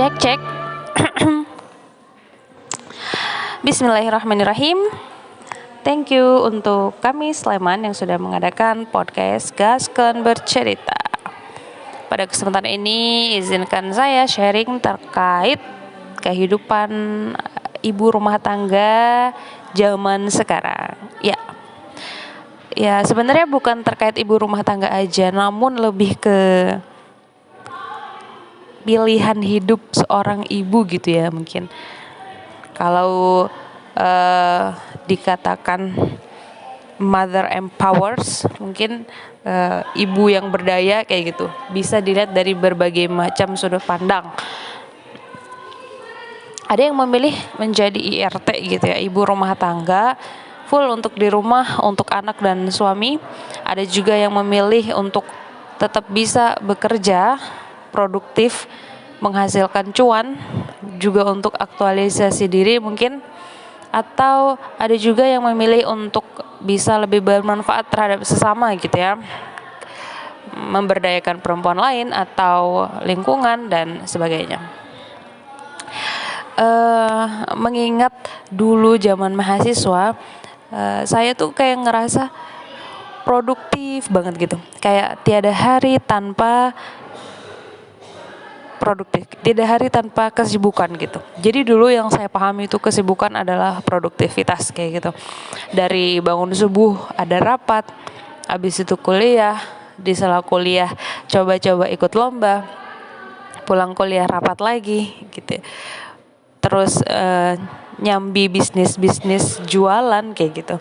Cek cek. Bismillahirrahmanirrahim. Thank you untuk kami Sleman yang sudah mengadakan podcast Gaskeun Bercerita. Pada kesempatan ini izinkan saya sharing terkait kehidupan ibu rumah tangga zaman sekarang. Ya sebenarnya bukan terkait ibu rumah tangga aja, namun lebih ke pilihan hidup seorang ibu gitu ya mungkin. Kalau dikatakan mother empowers, mungkin ibu yang berdaya kayak gitu. Bisa dilihat dari berbagai macam sudut pandang. Ada yang memilih menjadi IRT gitu ya, ibu rumah tangga, full untuk di rumah, untuk anak dan suami. Ada juga yang memilih untuk tetap bisa bekerja, produktif, menghasilkan cuan, juga untuk aktualisasi diri mungkin. Atau ada juga yang memilih untuk bisa lebih bermanfaat terhadap sesama gitu ya, memberdayakan perempuan lain atau lingkungan dan sebagainya. Mengingat dulu zaman mahasiswa, saya tuh kayak ngerasa produktif banget gitu, kayak tiada hari tanpa produktif, tidak hari tanpa kesibukan gitu. Jadi dulu yang saya pahami itu kesibukan adalah produktivitas kayak gitu. Dari bangun subuh ada rapat, habis itu kuliah, di sela kuliah coba-coba ikut lomba, pulang kuliah rapat lagi gitu. Terus nyambi bisnis jualan kayak gitu.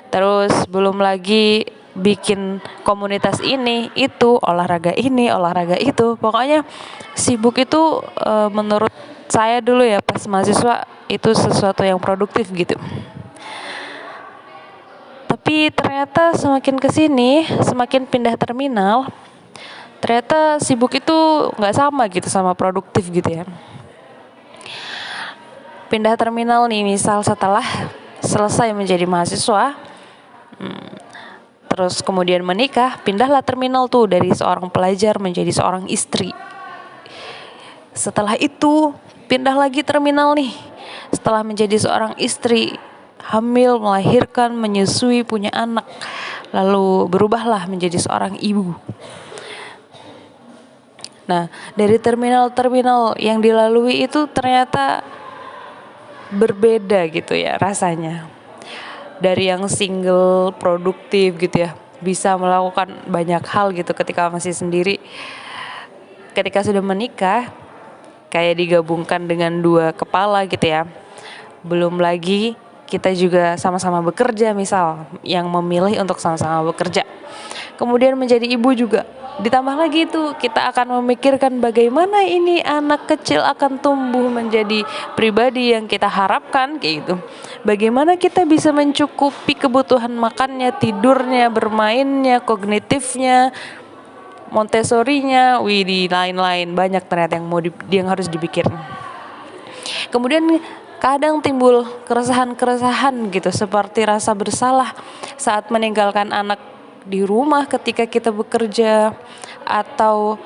Terus belum lagi bikin komunitas ini, itu, olahraga ini, olahraga itu. Pokoknya sibuk itu menurut saya dulu ya pas mahasiswa itu sesuatu yang produktif gitu. Tapi ternyata semakin kesini, semakin pindah terminal, ternyata sibuk itu nggak sama gitu sama produktif gitu ya. Pindah terminal nih, misal setelah selesai menjadi mahasiswa, terus kemudian menikah, pindahlah terminal tuh dari seorang pelajar menjadi seorang istri. Setelah itu pindah lagi terminal nih, setelah menjadi seorang istri, hamil, melahirkan, menyusui, punya anak, lalu berubahlah menjadi seorang ibu. Nah, dari terminal-terminal yang dilalui itu ternyata berbeda gitu ya rasanya. Dari yang single produktif gitu ya, bisa melakukan banyak hal gitu ketika masih sendiri. Ketika sudah menikah, kayak digabungkan dengan dua kepala gitu ya. Belum lagi kita juga sama-sama bekerja, misal yang memilih untuk sama-sama bekerja. Kemudian menjadi ibu juga, ditambah lagi itu kita akan memikirkan bagaimana ini anak kecil akan tumbuh menjadi pribadi yang kita harapkan kayak gitu. Bagaimana kita bisa mencukupi kebutuhan makannya, tidurnya, bermainnya, kognitifnya, Montessori-nya, di lain-lain banyak ternyata yang harus dipikirin. Kemudian kadang timbul keresahan-keresahan gitu, seperti rasa bersalah saat meninggalkan anak di rumah ketika kita bekerja, atau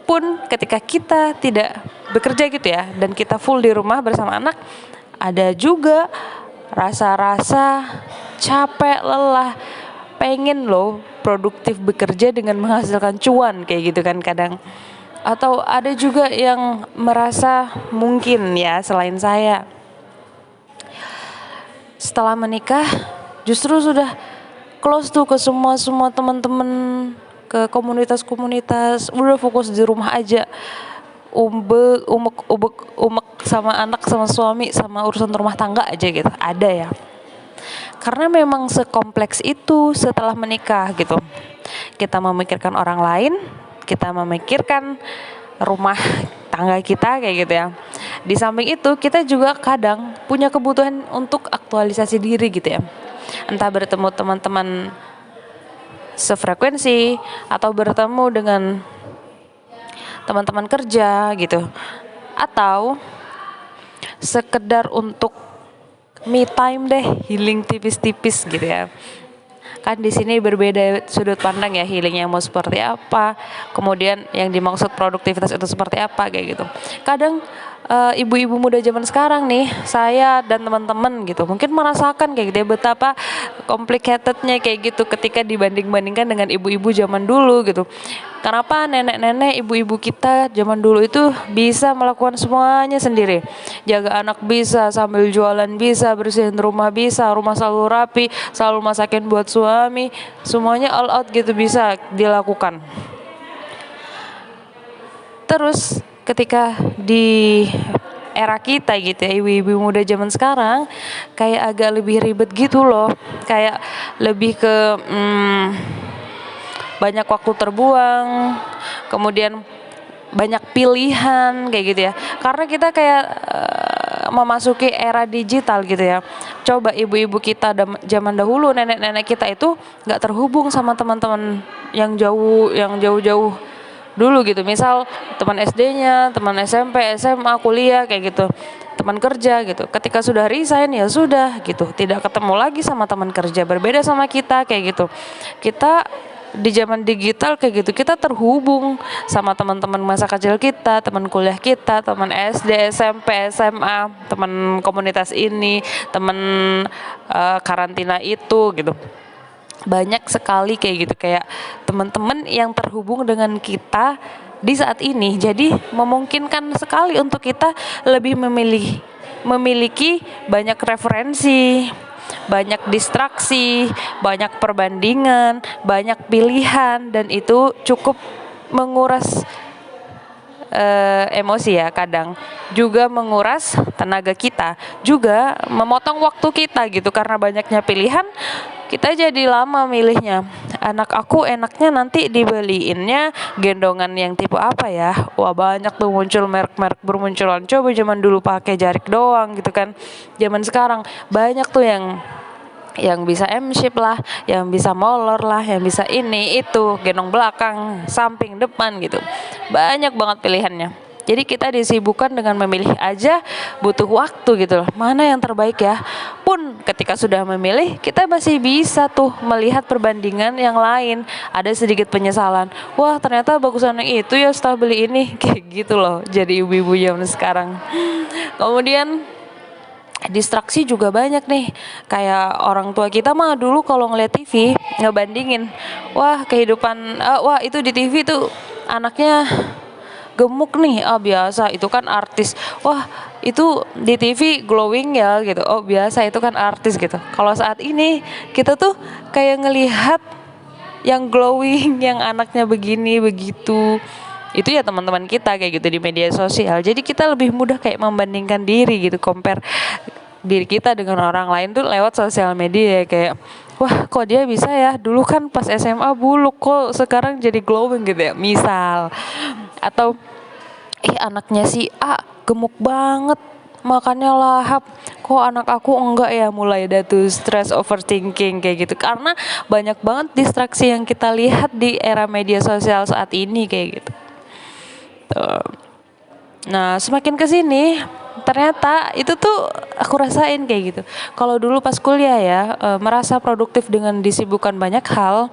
pun ketika kita tidak bekerja gitu ya, dan kita full di rumah bersama anak. Ada juga rasa-rasa capek, lelah, pengen loh produktif bekerja dengan menghasilkan cuan kayak gitu kan kadang. Atau ada juga yang merasa mungkin ya selain saya, setelah menikah justru sudah close tuh ke semua teman-teman, ke komunitas, udah fokus di rumah aja, umek sama anak, sama suami, sama urusan rumah tangga aja gitu. Ada ya, karena memang sekompleks itu setelah menikah gitu. Kita memikirkan orang lain, kita memikirkan rumah tangga kita kayak gitu ya. Di samping itu kita juga kadang punya kebutuhan untuk aktualisasi diri gitu ya. Entah bertemu teman-teman sefrekuensi, atau bertemu dengan teman-teman kerja gitu, atau sekedar untuk me time deh, healing tipis-tipis gitu ya. Kan di sini berbeda sudut pandang ya, healingnya mau seperti apa, kemudian yang dimaksud produktivitas itu seperti apa kayak gitu. Kadang ibu-ibu muda zaman sekarang nih, saya dan teman-teman gitu mungkin merasakan kayak gitu ya, betapa complicatednya kayak gitu ketika dibanding-bandingkan dengan ibu-ibu zaman dulu gitu. Kenapa nenek-nenek ibu-ibu kita zaman dulu itu bisa melakukan semuanya sendiri, jaga anak bisa, sambil jualan bisa, bersihin rumah bisa, rumah selalu rapi, selalu masakin buat suami, semuanya all out gitu bisa dilakukan. Terus ketika di era kita gitu ya, ibu-ibu muda zaman sekarang kayak agak lebih ribet gitu loh, kayak lebih ke banyak waktu terbuang, kemudian banyak pilihan kayak gitu ya, karena kita kayak memasuki era digital gitu ya. Coba ibu-ibu kita zaman dahulu, nenek-nenek kita itu nggak terhubung sama teman-teman yang jauh-jauh dulu gitu, misal teman SD-nya, teman SMP, SMA, kuliah kayak gitu, teman kerja gitu. Ketika sudah resign ya sudah gitu, tidak ketemu lagi sama teman kerja. Berbeda sama kita kayak gitu. Kita di zaman digital kayak gitu, kita terhubung sama teman-teman masa kecil kita, teman kuliah kita, teman SD, SMP, SMA, teman komunitas ini, teman karantina itu gitu. Banyak sekali kayak gitu, kayak teman-teman yang terhubung dengan kita di saat ini. Jadi memungkinkan sekali untuk kita lebih memiliki banyak referensi, banyak distraksi, banyak perbandingan, banyak pilihan, dan itu cukup menguras emosi ya, kadang juga menguras tenaga kita, juga memotong waktu kita gitu, karena banyaknya pilihan kita jadi lama milihnya. Anak aku enaknya nanti dibeliinnya gendongan yang tipe apa ya, wah banyak tuh muncul merek-merek bermunculan. Coba zaman dulu pakai jarik doang gitu kan, zaman sekarang banyak tuh yang bisa M-shape lah, yang bisa molor lah, yang bisa ini itu, gendong belakang, samping, depan gitu. Banyak banget pilihannya. Jadi kita disibukkan dengan memilih aja, butuh waktu gitu loh. Mana yang terbaik ya? Pun ketika sudah memilih, kita masih bisa tuh melihat perbandingan yang lain. Ada sedikit penyesalan. Wah, ternyata bagusan yang itu ya setelah beli ini. Kayak gitu loh. Jadi ibu-ibu zaman sekarang. Kemudian distraksi juga banyak nih, kayak orang tua kita mah dulu kalau ngeliat TV ngebandingin, wah kehidupan wah itu di TV tuh anaknya gemuk nih, biasa itu kan artis, wah itu di TV glowing ya gitu, oh biasa itu kan artis gitu. Kalau saat ini kita tuh kayak ngelihat yang glowing, yang anaknya begini begitu, itu ya teman-teman kita kayak gitu di media sosial. Jadi kita lebih mudah kayak membandingkan diri gitu, compare diri kita dengan orang lain tuh lewat sosial media, kayak wah kok dia bisa ya, dulu kan pas SMA buluk kok sekarang jadi glowing gitu ya misal. Atau anaknya si A gemuk banget, makannya lahap, kok anak aku enggak ya, mulai ada tuh stress, overthinking kayak gitu, karena banyak banget distraksi yang kita lihat di era media sosial saat ini kayak gitu. Nah semakin kesini ternyata itu tuh aku rasain kayak gitu. Kalau dulu pas kuliah ya merasa produktif dengan disibukkan banyak hal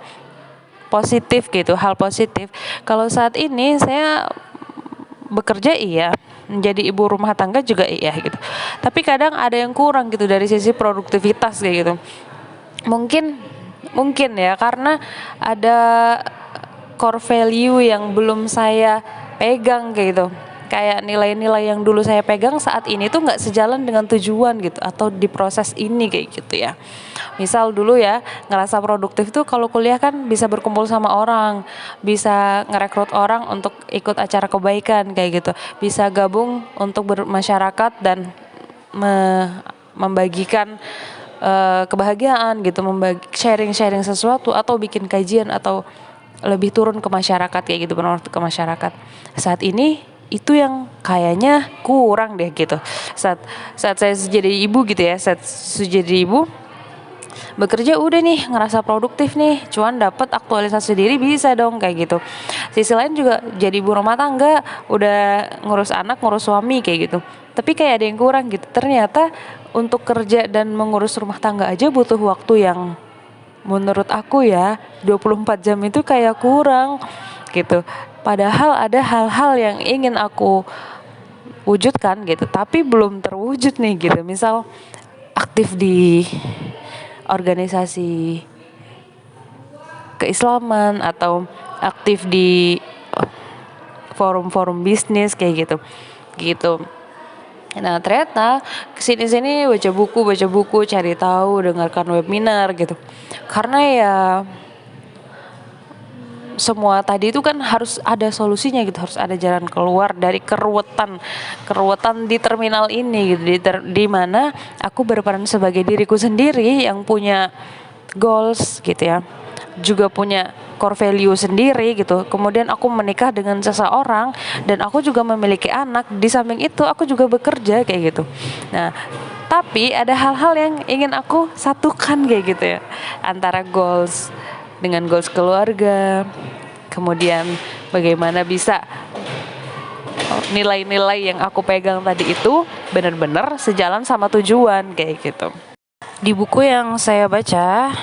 positif gitu, hal positif. Kalau saat ini saya bekerja iya, menjadi ibu rumah tangga juga iya gitu. Tapi kadang ada yang kurang gitu dari sisi produktivitas kayak gitu. Mungkin ya karena ada core value yang belum saya pegang kayak gitu. Kayak nilai-nilai yang dulu saya pegang saat ini tuh nggak sejalan dengan tujuan gitu, atau di proses ini kayak gitu ya. Misal dulu ya ngerasa produktif tuh kalau kuliah kan bisa berkumpul sama orang, bisa ngerekrut orang untuk ikut acara kebaikan kayak gitu, bisa gabung untuk bermasyarakat dan membagikan kebahagiaan gitu, sharing sesuatu, atau bikin kajian, atau lebih turun ke masyarakat kayak gitu, bermanfaat ke masyarakat. Saat ini itu yang kayaknya kurang deh gitu. Saat saya jadi ibu gitu ya, saat jadi ibu bekerja udah nih ngerasa produktif nih, cuan dapat aktualisasi diri bisa dong kayak gitu. Sisi lain juga jadi ibu rumah tangga, udah ngurus anak, ngurus suami kayak gitu. Tapi kayak ada yang kurang gitu. Ternyata untuk kerja dan mengurus rumah tangga aja butuh waktu yang menurut aku ya 24 jam itu kayak kurang gitu. Padahal ada hal-hal yang ingin aku wujudkan gitu, tapi belum terwujud nih gitu. Misal aktif di organisasi keislaman atau aktif di forum-forum bisnis kayak gitu. Nah ternyata kesini-sini baca buku, cari tahu, dengarkan webinar gitu. Karena ya semua tadi itu kan harus ada solusinya gitu, harus ada jalan keluar dari keruwetan di terminal ini gitu, di mana aku berperan sebagai diriku sendiri yang punya goals gitu ya, juga punya core value sendiri gitu. Kemudian aku menikah dengan seseorang dan aku juga memiliki anak. Di samping itu aku juga bekerja kayak gitu. Nah, tapi ada hal-hal yang ingin aku satukan kayak gitu ya, antara goals dengan goals keluarga. Kemudian bagaimana bisa nilai-nilai yang aku pegang tadi itu benar-benar sejalan sama tujuan kayak gitu. Di buku yang saya baca,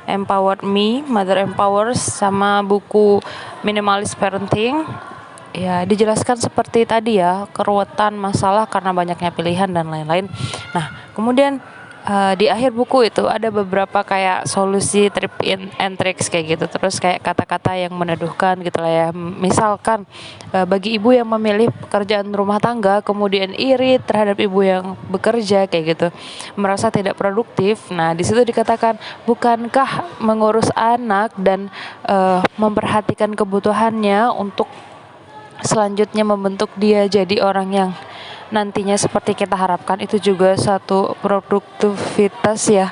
Empowered Me, Mother Empowers, sama buku Minimalist Parenting, ya dijelaskan seperti tadi ya, keruwetan, masalah karena banyaknya pilihan dan lain-lain. Nah, kemudian di akhir buku itu ada beberapa kayak solusi trip and tricks kayak gitu, terus kayak kata-kata yang meneduhkan gitu lah ya. Misalkan bagi ibu yang memilih pekerjaan rumah tangga kemudian iri terhadap ibu yang bekerja kayak gitu, merasa tidak produktif. Nah di situ dikatakan, bukankah mengurus anak dan memperhatikan kebutuhannya untuk selanjutnya membentuk dia jadi orang yang nantinya seperti kita harapkan, itu juga satu produktivitas ya.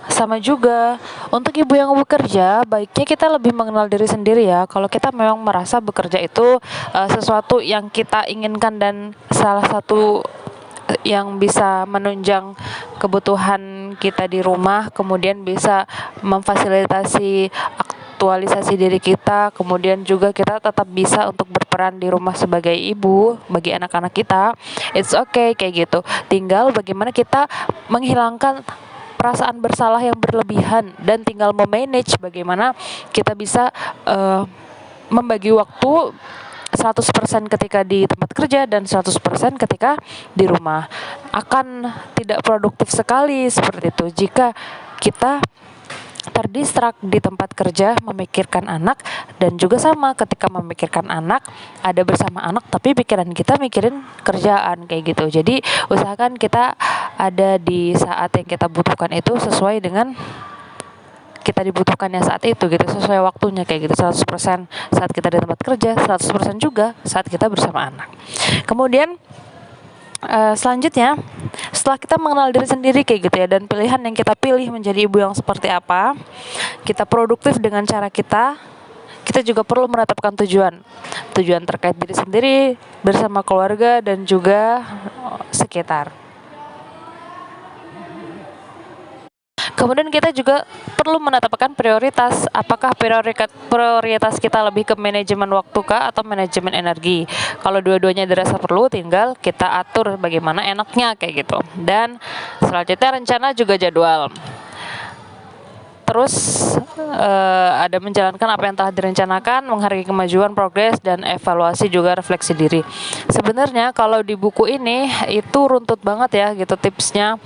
Sama juga untuk ibu yang bekerja, baiknya kita lebih mengenal diri sendiri ya. Kalau kita memang merasa bekerja itu sesuatu yang kita inginkan dan salah satu yang bisa menunjang kebutuhan kita di rumah, kemudian bisa memfasilitasi aktualisasi diri kita, kemudian juga kita tetap bisa untuk berperan di rumah sebagai ibu bagi anak-anak kita. It's okay kayak gitu. Tinggal bagaimana kita menghilangkan perasaan bersalah yang berlebihan dan tinggal memanage bagaimana kita bisa membagi waktu 100% ketika di tempat kerja dan 100% ketika di rumah. Akan tidak produktif sekali seperti itu jika kita terdistrak di tempat kerja memikirkan anak, dan juga sama ketika memikirkan anak ada bersama anak tapi pikiran kita mikirin kerjaan kayak gitu. Jadi usahakan kita ada di saat yang kita butuhkan itu sesuai dengan kita dibutuhkannya saat itu gitu, sesuai waktunya kayak gitu. 100% saat kita di tempat kerja, 100% juga saat kita bersama anak. Kemudian selanjutnya, setelah kita mengenal diri sendiri kayak gitu ya, dan pilihan yang kita pilih menjadi ibu yang seperti apa, kita produktif dengan cara kita juga perlu menetapkan tujuan terkait diri sendiri, bersama keluarga, dan juga sekitar. Kemudian kita juga perlu menetapkan prioritas. Apakah prioritas kita lebih ke manajemen waktu kah atau manajemen energi? Kalau dua-duanya dirasa perlu, tinggal kita atur bagaimana enaknya kayak gitu. Dan selanjutnya rencana juga jadwal. Terus ada menjalankan apa yang telah direncanakan, menghargai kemajuan, progres, dan evaluasi juga refleksi diri. Sebenarnya kalau di buku ini itu runtut banget ya gitu tipsnya.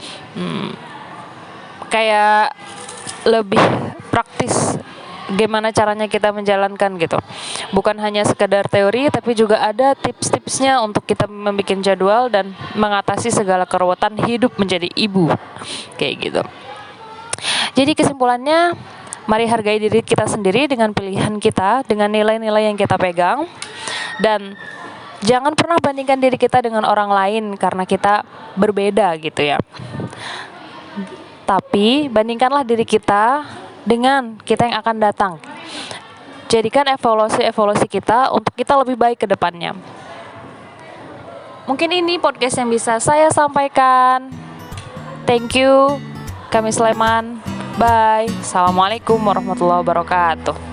Kayak lebih praktis gimana caranya kita menjalankan gitu. Bukan hanya sekedar teori, tapi juga ada tips-tipsnya untuk kita membuat jadwal dan mengatasi segala keruwetan hidup menjadi ibu kayak gitu. Jadi kesimpulannya, mari hargai diri kita sendiri dengan pilihan kita, dengan nilai-nilai yang kita pegang, dan jangan pernah bandingkan diri kita dengan orang lain karena kita berbeda gitu ya. Tapi bandingkanlah diri kita dengan kita yang akan datang. Jadikan evaluasi kita untuk kita lebih baik ke depannya. Mungkin ini podcast yang bisa saya sampaikan. Thank you. Kami Sulaiman. Bye. Assalamualaikum warahmatullahi wabarakatuh.